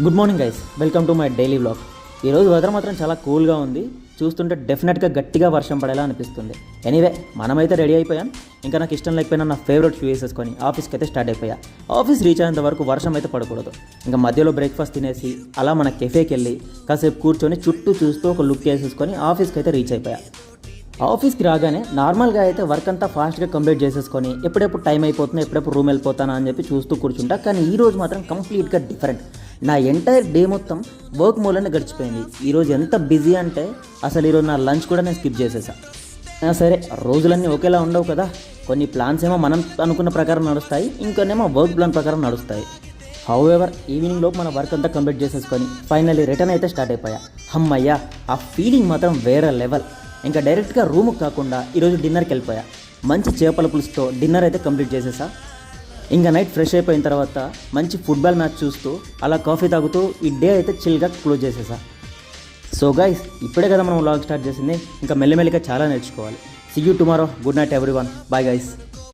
Good morning guys, welcome to my daily vlog. ఈరోజు weather మాత్రం చాలా కూల్గా ఉంది. చూస్తుంటే డెఫినెట్గా గట్టిగా వర్షం పడేలా అనిపిస్తుంది. ఎనీవే, మనమైతే రెడీ అయిపోయాం. ఇంకా నాకు ఇష్టం లేకపోయినా నా ఫేవరెట్ షూ వేసేసుకొని ఆఫీస్కి అయితే స్టార్ట్ అయిపోయా. ఆఫీస్ రీచ్ అయ్యేంత వరకు వర్షం అయితే పడకూడదు. ఇంకా మధ్యలో బ్రేక్ఫాస్ట్ తినేసి అలా మన కెఫేకి వెళ్ళి కాసేపు కూర్చొని చుట్టూ చూస్తూ ఒక లుక్ వేసేసుకొని ఆఫీస్కి అయితే రీచ్ అయిపోయా. ఆఫీస్కి రాగానే నార్మల్గా అయితే వర్క్ అంతా ఫాస్ట్గా కంప్లీట్ చేసేసుకొని ఎప్పుడెప్పుడు టైం అయిపోతుందో ఎప్పుడెప్పుడు రూమ్ వెళ్ళిపోతానా అని చెప్పి చూస్తూ కూర్చుంటా. కానీ ఈరోజు మాత్రం కంప్లీట్గా డిఫరెంట్. నా ఎంటైర్ డే మొత్తం వర్క్ మూలనే గడిచిపోయింది. ఈరోజు ఎంత బిజీ అంటే అసలు ఈరోజు నా లంచ్ కూడా నేను స్కిప్ చేసేసా. సరే, రోజులన్నీ ఒకేలా ఉండవు కదా. కొన్ని ప్లాన్స్ ఏమో మనం అనుకున్న ప్రకారం నడుస్తాయి, ఇంకొన్నేమో వర్క్ ప్లాన్ ప్రకారం నడుస్తాయి. హౌఎవర్, ఈవినింగ్ లోపు మన వర్క్ అంతా కంప్లీట్ చేసేసుకొని ఫైనల్లీ రిటర్న్ అయితే స్టార్ట్ అయిపోయా. అమ్మయ్యా, ఆ ఫీలింగ్ మాత్రం వేరే లెవెల్. ఇంకా డైరెక్ట్గా రూమ్కి కాకుండా ఈరోజు డిన్నర్కి వెళ్ళిపోయా. మంచి చేపల పులుసుతో డిన్నర్ అయితే కంప్లీట్ చేసేసా. ఇంకా నైట్ ఫ్రెష్ అయిపోయిన తర్వాత మంచి ఫుట్బాల్ మ్యాచ్ చూస్తూ అలా కాఫీ తాగుతూ ఈ డే అయితే చిల్గా క్లోజ్ చేసేసా. సో గైస్, ఇప్పుడే కదా మనం వ్లాగ్ స్టార్ట్ చేసింది. ఇంకా మెల్లిమెల్లిగా చాలా నేర్చుకోవాలి. See you tomorrow. Good night everyone. Bye guys.